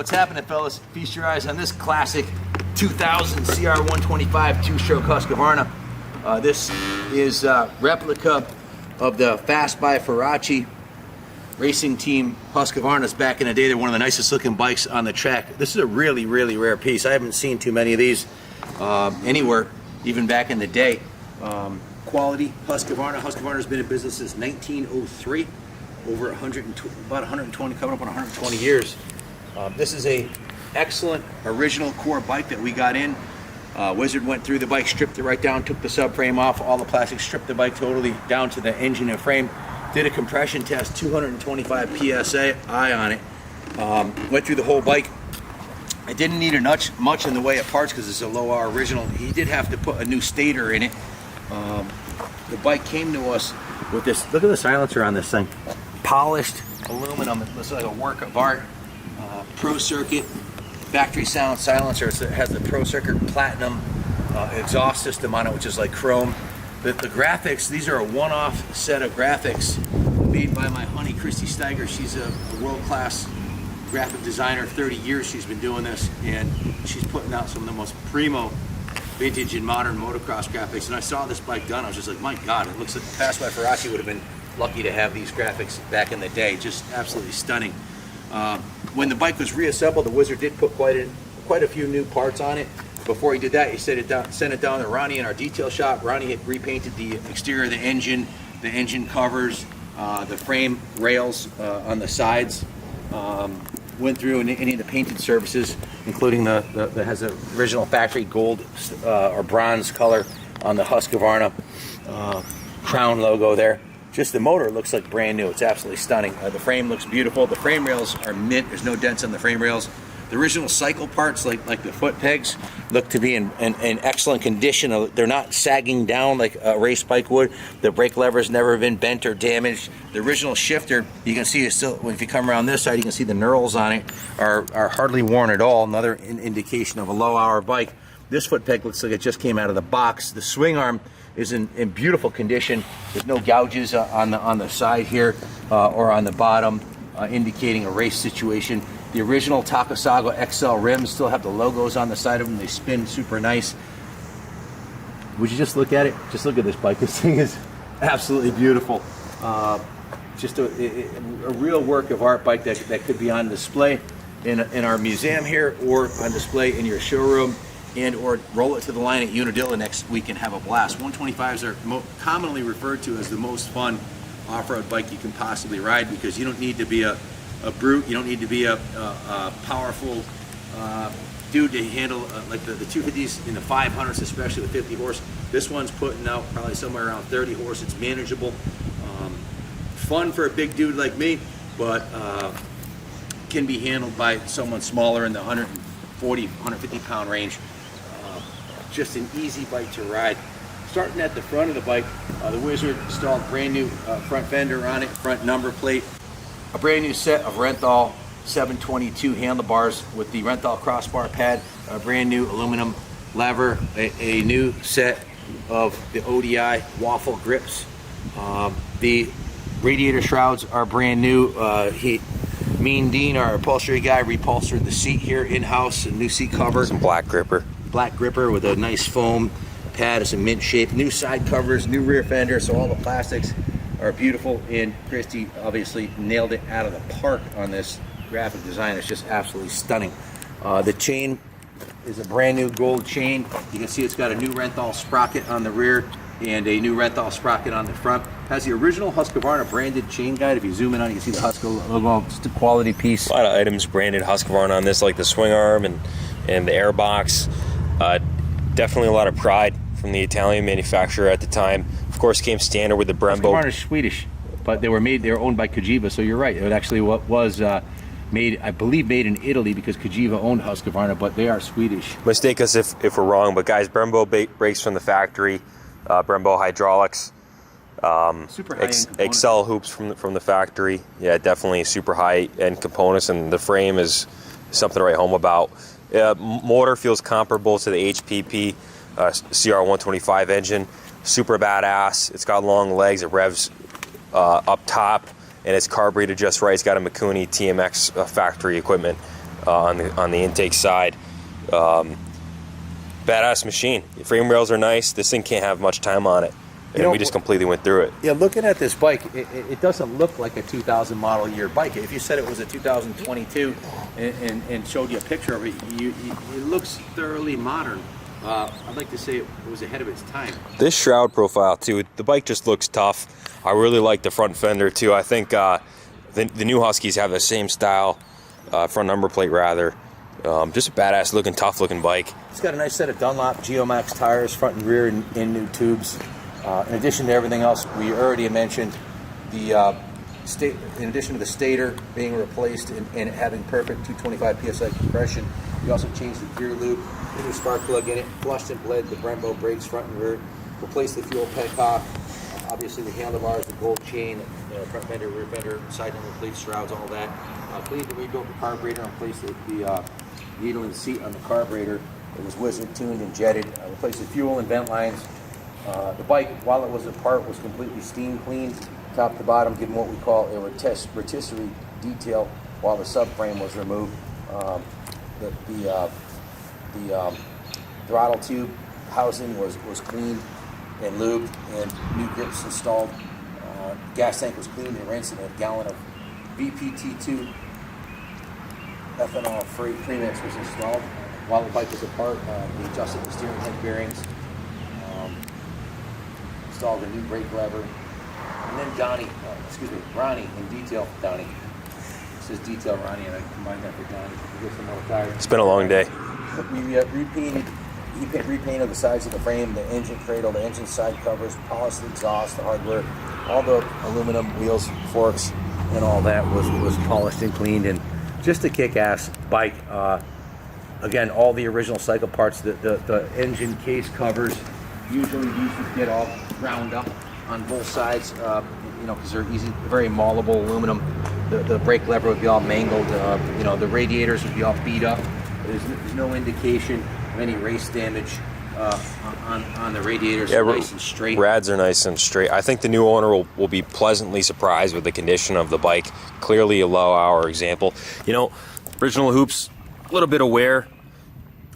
what's happening, fellas? Feast your eyes on this classic 2000 CR125 two-stroke Husqvarna. This is a replica of the Fast by Faraci racing team Husqvarnas back in the day. They're one of the nicest looking bikes on the track. This is a really, really rare piece. I haven't seen too many of these anywhere, even back in the day. Quality Husqvarna. Husqvarna's been in business since 1903. Over about 120, coming up on 120 years. This is a excellent original core bike that we got in. Wizard went through the bike, stripped it right down, took the subframe off, all the plastic, stripped the bike totally down to the engine and frame. Did a compression test, 225 PSI on it. Went through the whole bike. I didn't need much in the way of parts because it's a low R original. He did have to put a new stator in it. The bike came to us with this. Look at the silencer on this thing. Polished aluminum. It looks like a work of art. Pro Circuit factory sound silencer. It has the Pro Circuit Platinum exhaust system on it, which is like chrome. The graphics, these are a one-off set of graphics made by my honey, Christy Steiger. She's a world-class graphic designer. 30 years she's been doing this, and she's putting out some of the most primo vintage and modern motocross graphics. And I saw this bike done. I was just like, my God, it looks like Fast by Faraci would have been lucky to have these graphics back in the day. Just absolutely stunning. When the bike was reassembled, the Wizard did put quite a few new parts on it. Before he did that, he sent it down to Ronnie in our detail shop. Ronnie had repainted the exterior of the engine covers, the frame rails on the sides. Went through any of the painted surfaces, including that has the original factory gold or bronze color on the Husqvarna crown logo there. Just the motor looks like brand new. It's absolutely stunning. The frame looks beautiful. The frame rails are mint. There's no dents on the frame rails. The original cycle parts, like the foot pegs, look to be in excellent condition. They're not sagging down like a race bike would. The brake lever's never been bent or damaged. The original shifter, you can see, is still, if you come around this side, you can see the knurls on it are hardly worn at all. Another indication of a low-hour bike. This foot peg looks like it just came out of the box. The swing arm is in beautiful condition. There's no gouges on the side here or on the bottom, indicating a race situation. The original Takasago XL rims still have the logos on the side of them. They spin super nice. Would you just look at it? Just look at this bike. This thing is absolutely beautiful. Just a real work of art bike that could be on display in our museum here, or on display in your showroom, and or roll it to the line at Unadilla next week and have a blast. 125s are commonly referred to as the most fun off-road bike you can possibly ride, because you don't need to be a brute. You don't need to be a powerful dude to handle like the 250s and the 500s, especially with 50 horse. This one's putting out probably somewhere around 30 horse. It's manageable, fun for a big dude like me, but can be handled by someone smaller in the 140, 150 pound range. Just an easy bike to ride. Starting at the front of the bike, the Wizard installed brand new front fender on it, front number plate. A brand new set of Renthal 722 handlebars with the Renthal crossbar pad, a brand new aluminum lever, a new set of the ODI waffle grips. The radiator shrouds are brand new. Mean Dean, our upholstery guy, repulsored the seat here in-house, a new seat cover. Some black gripper. Black gripper with a nice foam pad. It's a mint shape. New side covers, new rear fender, so all the plastics are beautiful, and Christy obviously nailed it out of the park on this graphic design. It's just absolutely stunning. The chain is a brand new gold chain. You can see it's got a new Renthal sprocket on the rear and a new Renthal sprocket on the front. Has the original Husqvarna branded chain guide. If you zoom in on it, you can see the Husqvarna logo. Just a quality piece. A lot of items branded Husqvarna on this, like the swing arm and the airbox. Definitely a lot of pride from the Italian manufacturer at the time. Of course, came standard with the Brembo. Husqvarna is Swedish, but they were owned by Cagiva, so you're right. It actually was made, I believe, made in Italy, because Cagiva owned Husqvarna, but they are Swedish. Mistake us if we're wrong, but guys, Brembo brakes from the factory, Brembo hydraulics, super high-end Excel hoops from the factory. Yeah, definitely super high-end components, and the frame is something to write home about. Motor feels comparable to the HPP CR125 engine. Super badass. It's got long legs. It revs up top, and it's carbureted just right. It's got a Mikuni TMX factory equipment. on the intake side. Badass machine. The frame rails are nice. This thing can't have much time on it, and we just completely went through it. Yeah, looking at this bike, it doesn't look like a 2000 model year bike. If you said it was a 2022 and showed you a picture of it, it looks thoroughly modern. I'd like to say it was ahead of its time. This shroud profile too, the bike just looks tough. I really like the front fender too. I think the new Huskies have the same style, front number plate rather. Just a badass looking, tough looking bike. It's got a nice set of Dunlop Geomax tires, front and rear, and new tubes. In addition to everything else we already mentioned, in addition to the stator being replaced and having perfect 225 psi compression, we also changed the gear loop, put a spark plug in it, flushed and bled the Brembo brakes front and rear, replaced the fuel petcock, obviously the handlebars, the gold chain, front fender, rear fender, side number plates, shrouds, all that. Cleaned and rebuilt the carburetor and replaced the needle and seat on the carburetor. It was wizard tuned and jetted. Replaced the fuel and vent lines. The bike, while it was apart, was completely steam cleaned, top to bottom, given what we call a rotisserie detail, while the subframe was removed. The throttle tube housing was cleaned and lubed, and new grips installed. Gas tank was cleaned and rinsed, and a gallon of VPT2 ethanol free premix was installed. While the bike was apart, we adjusted the steering head bearings, installed a new brake lever, and then Ronnie in detail. Donnie. It says detail Ronnie, and I combined that with Donnie. We get some more tires. It's been a long day. We repainted the sides of the frame, the engine cradle, the engine side covers, polished the exhaust, the hardware, all the aluminum wheels, forks, and all that was polished and cleaned, and just a kick-ass bike. Again, all the original cycle parts, the engine case covers, usually these would get all ground up on both sides, because they're easy, very malleable aluminum. The brake lever would be all mangled. The radiators would be all beat up. There's no indication of any race damage on the radiators. Yeah, nice and straight. Rads are nice and straight. I think the new owner will be pleasantly surprised with the condition of the bike. Clearly a low hour example. Original hoops, a little bit of wear,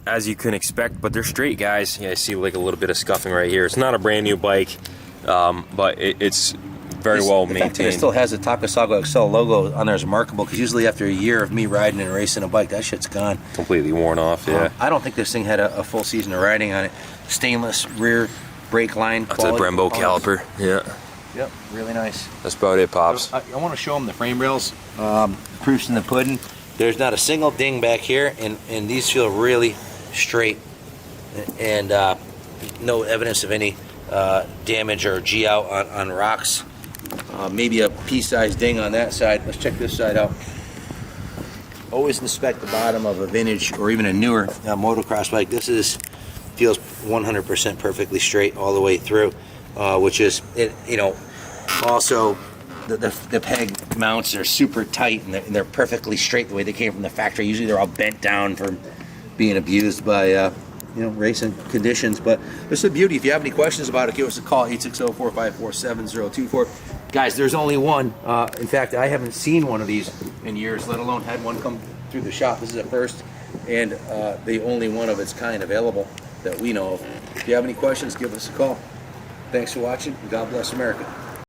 as you can expect, but they're straight, guys. Yeah, I see like a little bit of scuffing right here. It's not a brand new bike, but it's very well maintained. It still has the Takasago Excel logo on there is remarkable, because usually after a year of me riding and racing a bike, that shit's gone. Completely worn off, yeah. I don't think this thing had a full season of riding on it. Stainless rear brake line. That's a Brembo caliper, yeah. Yep, really nice. That's about it, Pops. I want to show them the frame rails. Proofs in the pudding. There's not a single ding back here, and these feel really straight, and no evidence of any damage or G-out on rocks. Maybe a pea-sized ding on that side. Let's check this side out. Always inspect the bottom of a vintage or even a newer motocross bike. This feels 100% perfectly straight all the way through, which is, also the peg mounts are super tight, and they're perfectly straight the way they came from the factory. Usually they're all bent down from being abused by racing conditions. But this is a beauty. If you have any questions about it, give us a call, 860-454-7024. Guys, there's only one. In fact, I haven't seen one of these in years, let alone had one come through the shop. This is a first, and the only one of its kind available that we know of. If you have any questions, give us a call. Thanks for watching, and God bless America.